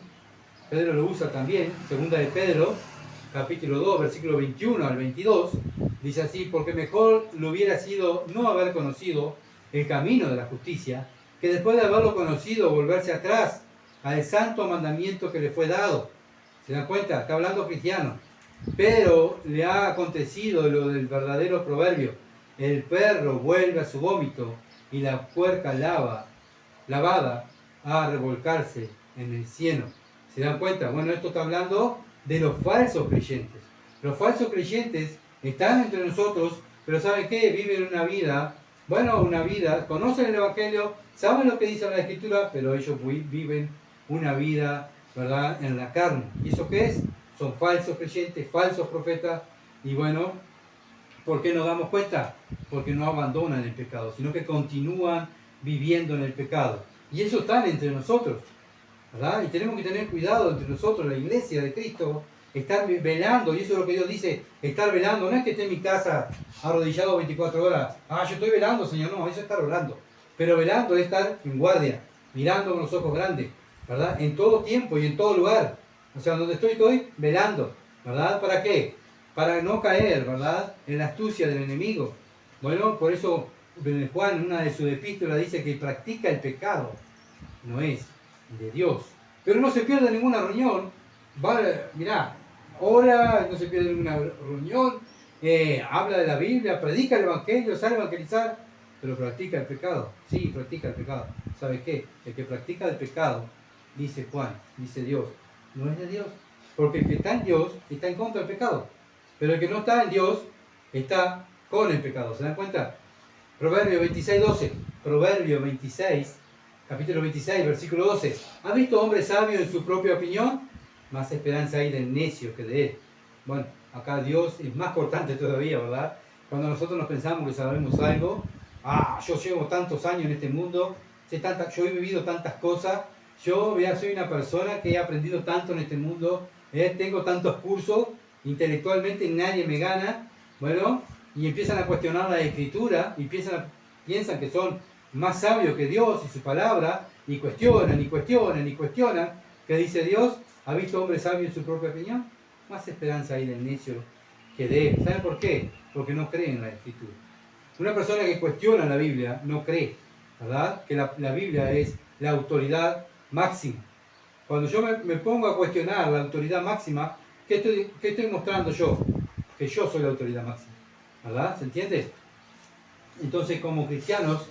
segunda de Pedro, capítulo 2, versículo 21 al 22, dice así, porque mejor le hubiera sido no haber conocido el camino de la justicia, que después de haberlo conocido volverse atrás al santo mandamiento que le fue dado. ¿Se dan cuenta? Está hablando cristiano. Pero le ha acontecido lo del verdadero proverbio, el perro vuelve a su vómito y la puerca lavada a revolcarse en el cieno. ¿Se dan cuenta? Bueno, esto está hablando de los falsos creyentes. Los falsos creyentes están entre nosotros, pero ¿saben qué? Viven una vida, conocen el Evangelio, saben lo que dice la Escritura, pero ellos viven una vida, ¿verdad?, en la carne. ¿Y eso qué es? Son falsos creyentes, falsos profetas, y bueno, ¿por qué nos damos cuenta? Porque no abandonan el pecado, sino que continúan viviendo en el pecado. Y eso está entre nosotros, ¿verdad? Y tenemos que tener cuidado entre nosotros, la iglesia de Cristo, estar velando, y eso es lo que Dios dice, estar velando. No es que esté en mi casa arrodillado 24 horas, yo estoy velando, Señor, no, eso es estar orando. Pero velando es estar en guardia, mirando con los ojos grandes, ¿verdad? En todo tiempo y en todo lugar. O sea, donde estoy velando, ¿verdad? ¿Para qué? Para no caer, ¿verdad?, en la astucia del enemigo. Bueno, por eso Juan en una de sus epístolas dice que practica el pecado, no es de Dios. Pero no se pierde ninguna reunión. Mirá, ora, no se pierde ninguna reunión, habla de la Biblia, predica el Evangelio, sale a evangelizar, pero practica el pecado. Sí, practica el pecado. ¿Sabe qué? El que practica el pecado, dice Juan, dice Dios, no es de Dios. Porque el que está en Dios está en contra del pecado. Pero el que no está en Dios está con el pecado. ¿Se dan cuenta? Proverbio 26, 12. Proverbio 26, capítulo 26, versículo 12. ¿Ha visto hombre sabio en su propia opinión? Más esperanza hay del necio que de él. Bueno, acá Dios es más cortante todavía, ¿verdad? Cuando nosotros nos pensamos que sabemos algo, yo llevo tantos años en este mundo, yo he vivido tantas cosas, yo ya soy una persona que he aprendido tanto en este mundo, tengo tantos cursos, intelectualmente nadie me gana. Bueno, y empiezan a cuestionar la Escritura y piensan que son más sabios que Dios y su palabra, y cuestionan. ¿Qué dice Dios? ¿Ha visto hombre sabio en su propia opinión? Más esperanza hay del necio que de él. ¿Saben por qué? Porque no creen en la Escritura. Una persona que cuestiona la Biblia no cree, ¿verdad?, que la Biblia es la autoridad máxima. Cuando yo me pongo a cuestionar la autoridad máxima, ¿qué estoy mostrando yo? Que yo soy la autoridad máxima, ¿verdad? ¿Se entiende? Entonces, como cristianos,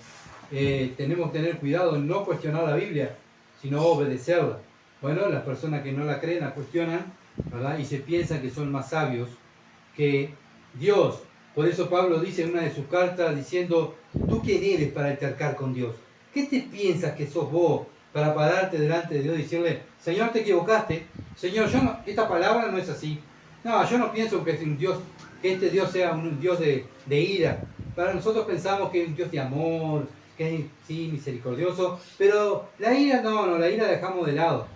tenemos que tener cuidado en no cuestionar la Biblia, sino obedecerla. Bueno, las personas que no la creen, la cuestionan, ¿verdad?, y se piensan que son más sabios que Dios. Por eso Pablo dice en una de sus cartas diciendo, ¿tú quién eres para altercar con Dios? ¿Qué te piensas que sos vos para pararte delante de Dios y decirle, Señor, te equivocaste? Señor, esta palabra no es así. No, yo no pienso que este Dios sea un Dios de ira. Para nosotros pensamos que es un Dios de amor, que es, sí, misericordioso, pero la ira la ira la dejamos de lado.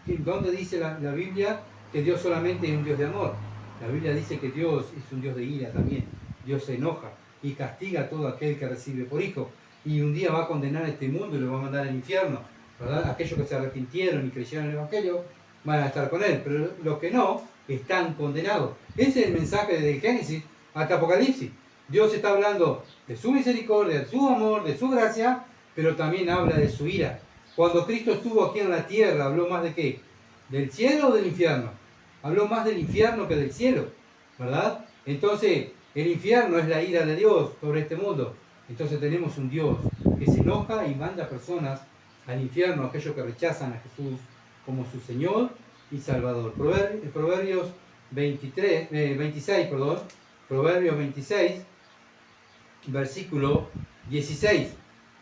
¿Dónde dice la Biblia que Dios solamente es un Dios de amor? La Biblia dice que Dios es un Dios de ira también. Dios se enoja y castiga a todo aquel que recibe por hijo. Y un día va a condenar a este mundo y lo va a mandar al infierno, ¿verdad? Aquellos que se arrepintieron y creyeron en el Evangelio van a estar con él, pero los que no, están condenados. Ese es el mensaje desde Génesis hasta Apocalipsis. Dios está hablando de su misericordia, de su amor, de su gracia, pero también habla de su ira. Cuando Cristo estuvo aquí en la tierra, ¿habló más de qué? ¿Del cielo o del infierno? Habló más del infierno que del cielo, ¿verdad? Entonces, el infierno es la ira de Dios sobre este mundo. Entonces tenemos un Dios que se enoja y manda personas al infierno, aquellos que rechazan a Jesús como su Señor y Salvador. Proverbios 26, Proverbios 26, versículo 16.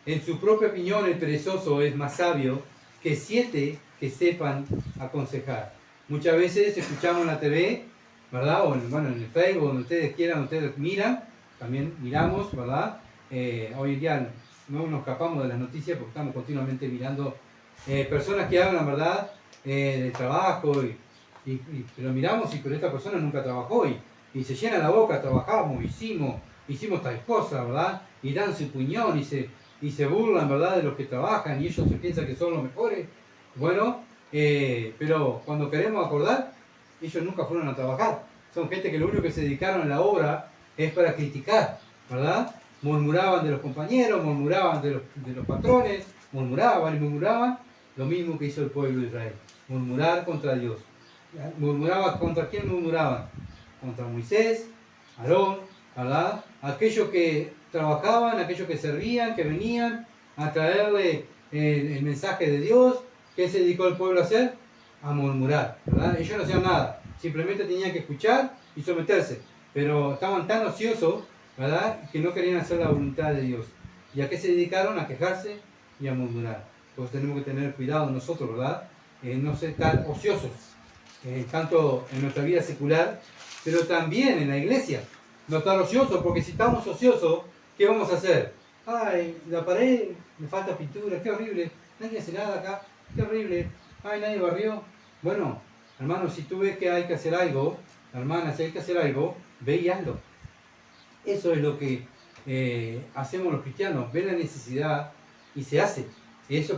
En su propia opinión el perezoso es más sabio que 7 que sepan aconsejar. Muchas veces escuchamos en la TV, ¿verdad? O en el Facebook, donde ustedes quieran, ustedes miran, también miramos, ¿verdad? Hoy en día no nos escapamos de las noticias porque estamos continuamente mirando personas que hablan, ¿verdad? De trabajo, pero miramos, pero esta persona nunca trabajó y se llena la boca, trabajamos, hicimos tal cosa, ¿verdad? Y dan su puñón y se burlan, ¿verdad? De los que trabajan y ellos se piensan que son los mejores. Bueno, pero cuando queremos acordar, ellos nunca fueron a trabajar. Son gente que lo único que se dedicaron a la obra es para criticar, ¿verdad? Murmuraban de los compañeros, murmuraban de los patrones, murmuraban lo mismo que hizo el pueblo de Israel. Murmurar contra Dios. Murmuraban, ¿contra quién murmuraban? Contra Moisés, Aarón, ¿verdad? Aquellos que trabajaban, aquellos que servían, que venían a traerle el mensaje de Dios. ¿Qué se dedicó el pueblo a hacer? A murmurar, ¿verdad? Ellos no hacían nada, simplemente tenían que escuchar y someterse, pero estaban tan ociosos, ¿verdad?, que no querían hacer la voluntad de Dios. ¿Y a qué se dedicaron? A quejarse y a murmurar. Entonces tenemos que tener cuidado nosotros, ¿verdad? No ser tan ociosos, tanto en nuestra vida secular, pero también en la iglesia. No estar ociosos, porque si estamos ociosos, ¿qué vamos a hacer? Ay, la pared, me falta pintura, qué horrible, nadie hace nada acá, qué horrible, ay, nadie barrió. Bueno, hermano, si tú ves que hay que hacer algo, hermana, si hay que hacer algo, ve y hazlo. Eso es lo que hacemos los cristianos, ven la necesidad y se hace.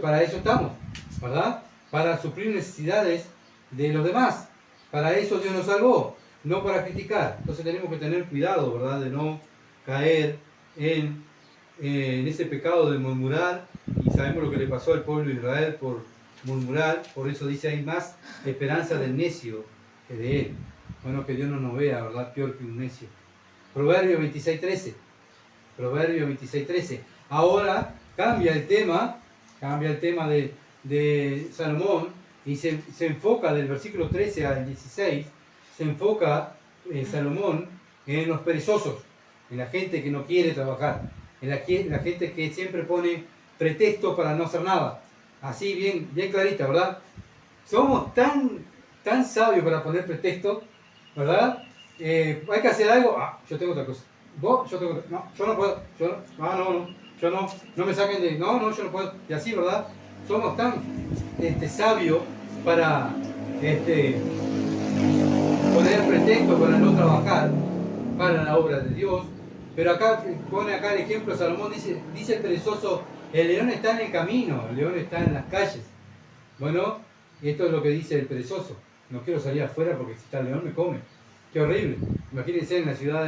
Para eso estamos, ¿verdad? Para suplir necesidades de los demás. Para eso Dios nos salvó, no para criticar. Entonces tenemos que tener cuidado, ¿verdad?, de no caer en ese pecado de murmurar. Y sabemos lo que le pasó al pueblo de Israel por murmurar. Por eso dice, hay más esperanza del necio que de él. Bueno, que Dios no nos vea, ¿verdad?, peor que un necio. Proverbio 26:13. Proverbio 26:13. Ahora cambia el tema de Salomón y se enfoca del versículo 13 al 16, se enfoca Salomón en los perezosos, en la gente que no quiere trabajar, en la gente que siempre pone pretexto para no hacer nada. Así bien clarita, ¿verdad? Somos tan sabios para poner pretexto, ¿verdad? Hay que hacer algo, yo tengo otra cosa. Yo no puedo, no me saquen de, yo no puedo, y así, ¿verdad? Somos tan sabios para poner pretexto para no trabajar para la obra de Dios. Pero pone acá el ejemplo, Salomón dice el perezoso, el león está en el camino, el león está en las calles. Bueno, esto es lo que dice el perezoso. No quiero salir afuera porque si está el león me come. Qué horrible. Imagínense en la ciudad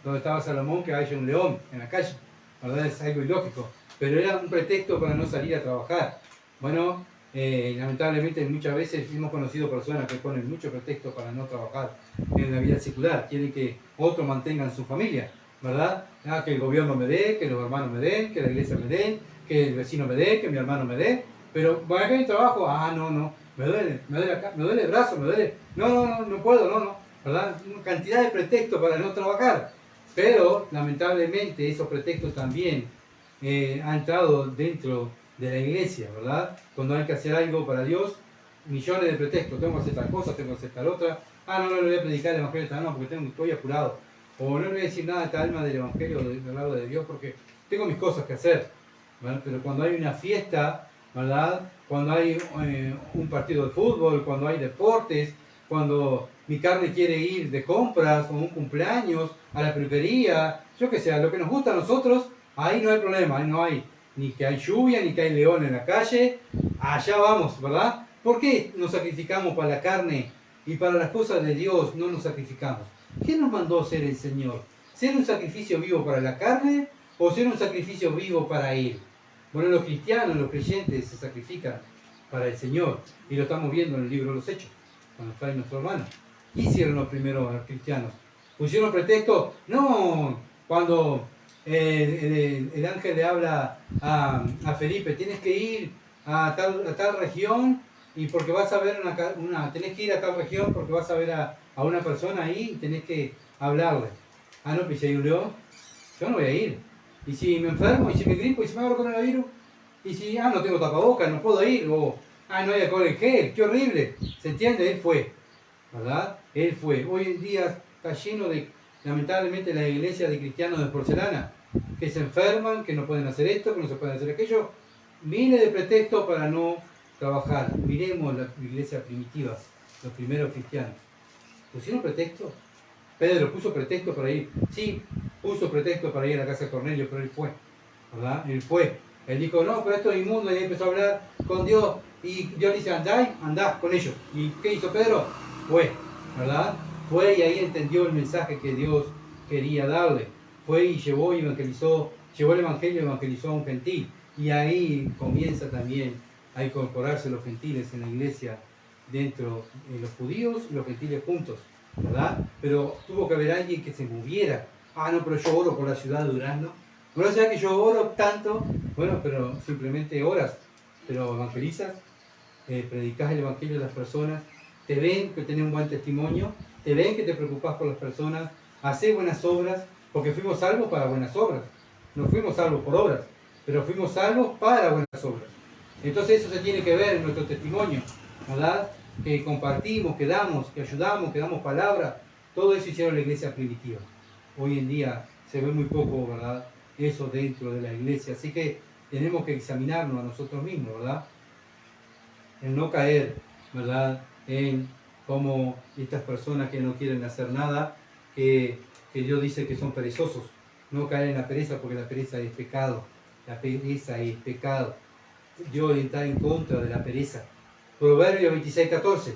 donde estaba Salomón que haya un león en la calle. La verdad es algo ilógico. Pero era un pretexto para no salir a trabajar. Bueno, lamentablemente muchas veces hemos conocido personas que ponen mucho pretexto para no trabajar en la vida secular. Quieren que otros mantengan su familia, ¿verdad? Que el gobierno me dé, que los hermanos me den, que la iglesia me den, que el vecino me dé, que mi hermano me dé. Pero bueno, acá hay trabajo, no, me duele acá, me duele el brazo, me duele, no puedo, ¿verdad? Una cantidad de pretextos para no trabajar. Pero lamentablemente esos pretextos también han entrado dentro de la iglesia, ¿verdad? Cuando hay que hacer algo para Dios, millones de pretextos, tengo que hacer tal cosa, tengo que hacer tal otra, no le voy a predicar el evangelio tal, porque estoy apurado, o no le voy a decir nada a esta alma del evangelio del lado de Dios porque tengo mis cosas que hacer, ¿verdad? Pero cuando hay una fiesta, ¿verdad? Cuando hay un partido de fútbol, cuando hay deportes, cuando mi carne quiere ir de compras o un cumpleaños, a la peluquería, yo que sé, a lo que nos gusta a nosotros, ahí no hay problema, ahí no hay ni que hay lluvia, ni que hay león en la calle, allá vamos, ¿verdad? ¿Por qué nos sacrificamos para la carne y para las cosas de Dios no nos sacrificamos? ¿Qué nos mandó ser el Señor? ¿Ser un sacrificio vivo para la carne o ser un sacrificio vivo para Él? Bueno, los cristianos, los creyentes se sacrifican para el Señor y lo estamos viendo en el libro de los Hechos, cuando está nuestro hermano. ¿Qué hicieron los primeros cristianos? ¿Pusieron pretexto? No, cuando el ángel le habla a Felipe, tienes que ir a tal región y porque vas a ver tenés que ir a tal región porque vas a ver a una persona ahí y tenés que hablarle. Ah, no, pues si hay un león, yo no voy a ir. Y si me enfermo, y si me gripo, y si me agarro coronavirus, y si, no tengo tapabocas, no puedo ir, o, no hay alcohol en gel, qué horrible. ¿Se entiende? Él fue, ¿verdad? Él fue. Hoy en día está lleno de, lamentablemente, la iglesia de cristianos de porcelana, que se enferman, que no pueden hacer esto, que no se pueden hacer aquello. Miles de pretextos para no trabajar. Miremos la iglesia primitiva, los primeros cristianos. ¿Pusieron pretextos? Pedro puso pretexto para ir. Sí, puso pretexto para ir a la casa de Cornelio, pero él fue, ¿verdad? Él fue. Él dijo, no, pero esto es inmundo, y él empezó a hablar con Dios, y Dios le dice, andá con ellos. ¿Y qué hizo Pedro? Fue, ¿verdad? Fue y ahí entendió el mensaje que Dios quería darle. Fue y llevó y evangelizó, llevó el evangelio y evangelizó a un gentil. Y ahí comienza también a incorporarse los gentiles en la iglesia, dentro de los judíos y los gentiles juntos, ¿verdad? Pero tuvo que haber alguien que se moviera. No, pero yo oro por la ciudad de Durazno. No sea que yo oro tanto, bueno, pero simplemente oras, pero evangelizas, predicas el evangelio a las personas, te ven que tenés un buen testimonio, te ven que te preocupás por las personas, haces buenas obras, porque fuimos salvos para buenas obras. No fuimos salvos por obras, pero fuimos salvos para buenas obras. Entonces eso se tiene que ver en nuestro testimonio, ¿verdad? Que compartimos, que damos, que ayudamos, que damos palabra. Todo eso hicieron la iglesia primitiva. Hoy en día se ve muy poco, ¿verdad? Eso dentro de la iglesia. Así que tenemos que examinarnos a nosotros mismos, ¿verdad? El no caer, ¿verdad? En como estas personas que no quieren hacer nada, que Dios dice que son perezosos. No caer en la pereza, porque la pereza es pecado. La pereza es pecado. Dios está en contra de la pereza. Proverbios 26:14.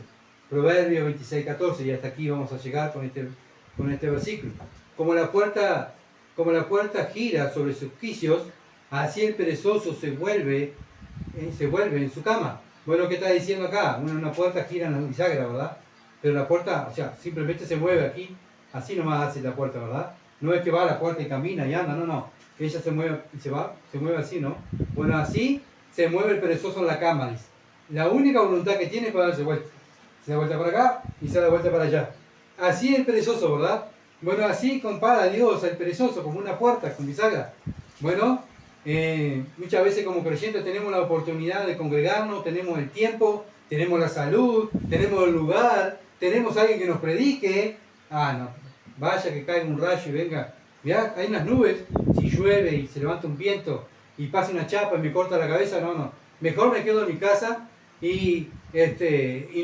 Proverbios 26:14. Y hasta aquí vamos a llegar con este versículo. Como la puerta gira sobre sus quicios, así el perezoso se vuelve en su cama. Bueno, ¿qué está diciendo acá? Bueno, una puerta gira en la bisagra, ¿verdad? Pero la puerta, o sea, simplemente se mueve aquí, así nomás hace la puerta, ¿verdad? No es que va a la puerta y camina y anda, no. Ella se mueve y se mueve así, ¿no? Bueno, así se mueve el perezoso en la cama, dice. La única voluntad que tiene es para darse vuelta. Se da vuelta para acá y se da vuelta para allá. Así el perezoso, ¿verdad? Bueno, así compara a Dios al perezoso como una puerta con bisagra. Bueno, muchas veces como creyentes tenemos la oportunidad de congregarnos, tenemos el tiempo, tenemos la salud, tenemos el lugar, tenemos a alguien que nos predique. No, vaya que caiga un rayo y venga. Mirá, hay unas nubes, si llueve y se levanta un viento y pasa una chapa y me corta la cabeza, no. Mejor me quedo en mi casa y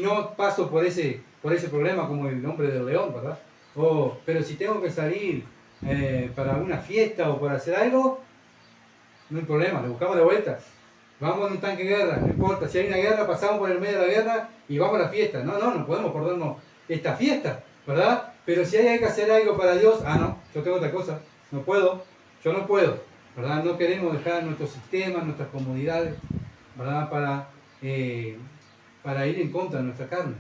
no paso por ese problema como el hombre del león, ¿verdad? Pero si tengo que salir para una fiesta o para hacer algo, no hay problema, le buscamos de vuelta. Vamos en un tanque de guerra, no importa. Si hay una guerra, pasamos por el medio de la guerra y vamos a la fiesta. No podemos perdernos esta fiesta, ¿verdad? Pero si hay que hacer algo para Dios, no, yo tengo otra cosa, yo no puedo, ¿verdad? No queremos dejar nuestros sistemas, nuestras comodidades, ¿verdad? Para ir en contra de nuestra carne.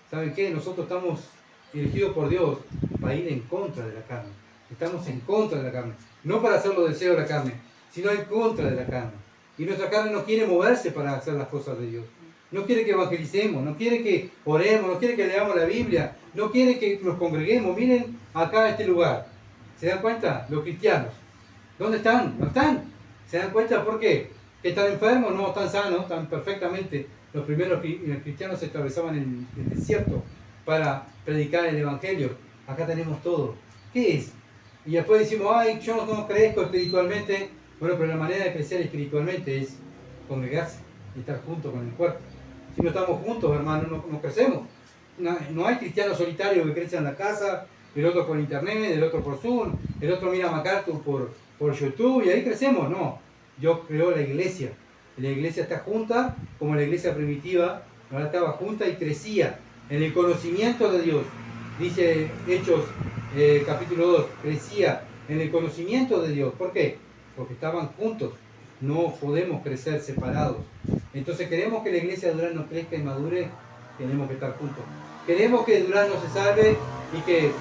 ¿Saben qué? Nosotros estamos elegidos por Dios para ir en contra de la carne. Estamos en contra de la carne. No para hacer los deseos de la carne, sino en contra de la carne. Y nuestra carne no quiere moverse para hacer las cosas de Dios. No quiere que evangelicemos, no quiere que oremos, no quiere que leamos la Biblia, no quiere que nos congreguemos. Miren acá este lugar. ¿Se dan cuenta? Los cristianos. ¿Dónde están? No están. ¿Se dan cuenta por qué? ¿Que están enfermos? No, están sanos, están perfectamente. Los primeros cristianos se atravesaban en el desierto para predicar el Evangelio. Acá tenemos todo. ¿Qué es? Y después decimos, yo no crezco espiritualmente. Bueno, pero la manera de crecer espiritualmente es congregarse y estar juntos con el cuerpo. Si no estamos juntos, hermanos, no crecemos. No hay cristianos solitarios que crecen en la casa, el otro por internet, el otro por Zoom, el otro mira a MacArthur por YouTube y ahí crecemos. No, Dios creó la iglesia. La iglesia está junta, como la iglesia primitiva, ahora estaba junta y crecía en el conocimiento de Dios. Dice Hechos capítulo 2, crecía en el conocimiento de Dios. ¿Por qué? Porque estaban juntos. No podemos crecer separados. Entonces queremos que la iglesia de Durazno crezca y madure, tenemos que estar juntos. Queremos que Durazno se salve y que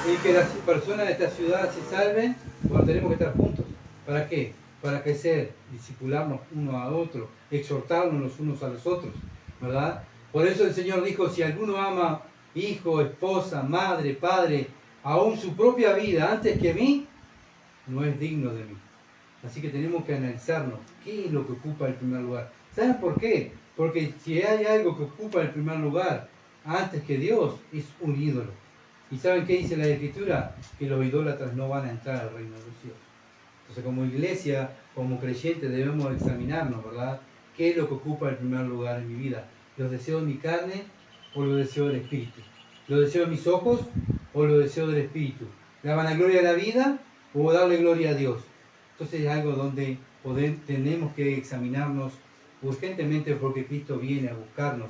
y que las personas de esta ciudad se salven, bueno, tenemos que estar juntos. ¿Para qué? Para crecer, discipularnos uno a otro, exhortarnos los unos a los otros, ¿verdad? Por eso el Señor dijo, si alguno ama hijo, esposa, madre, padre, aún su propia vida antes que a mí, no es digno de mí. Así que tenemos que analizarnos qué es lo que ocupa el primer lugar. ¿Saben por qué? Porque si hay algo que ocupa el primer lugar antes que Dios, es un ídolo. ¿Y saben qué dice la Escritura? Que los idólatras no van a entrar al reino de los cielos. Entonces, como iglesia, como creyentes, debemos examinarnos, ¿verdad? ¿Qué es lo que ocupa el primer lugar en mi vida? ¿Los deseos de mi carne o los deseos del Espíritu? ¿Los deseos de mis ojos o los deseos del Espíritu? ¿La vanagloria de la vida o darle gloria a Dios? Entonces es algo donde tenemos que examinarnos urgentemente, porque Cristo viene a buscarnos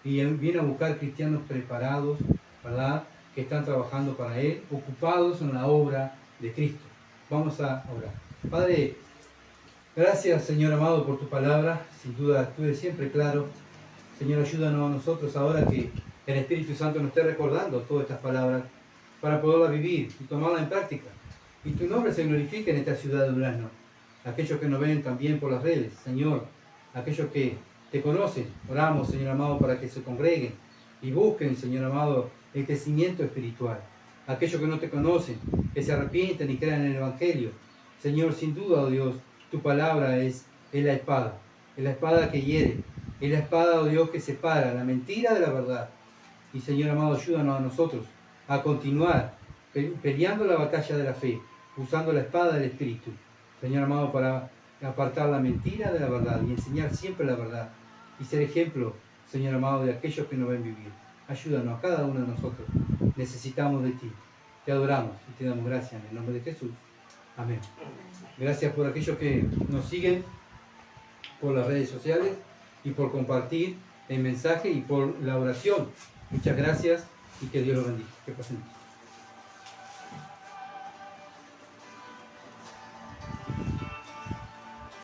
y viene a buscar cristianos preparados, ¿verdad? Que están trabajando para Él, ocupados en la obra de Cristo. Vamos a orar. Padre, gracias, Señor amado, por tu palabra. Sin duda, tú eres siempre claro. Señor, ayúdanos a nosotros ahora que el Espíritu Santo nos esté recordando todas estas palabras para poderlas vivir y tomarlas en práctica. Y tu nombre se glorifique en esta ciudad de Durazno. Aquellos que nos ven también por las redes, Señor, aquellos que te conocen, oramos, Señor amado, para que se congreguen y busquen, Señor amado, el crecimiento espiritual. Aquellos que no te conocen, que se arrepienten y crean en el Evangelio. Señor, sin duda, oh Dios, tu palabra es la espada que hiere, es la espada, oh Dios, que separa la mentira de la verdad. Y Señor amado, ayúdanos a nosotros a continuar peleando la batalla de la fe, usando la espada del Espíritu, Señor amado, para apartar la mentira de la verdad y enseñar siempre la verdad y ser ejemplo, Señor amado, de aquellos que nos ven vivir. Ayúdanos a cada uno de nosotros. Necesitamos de ti. Te adoramos y te damos gracias en el nombre de Jesús. Amén. Gracias por aquellos que nos siguen por las redes sociales y por compartir el mensaje y por la oración. Muchas gracias y que Dios los bendiga. Que pasen.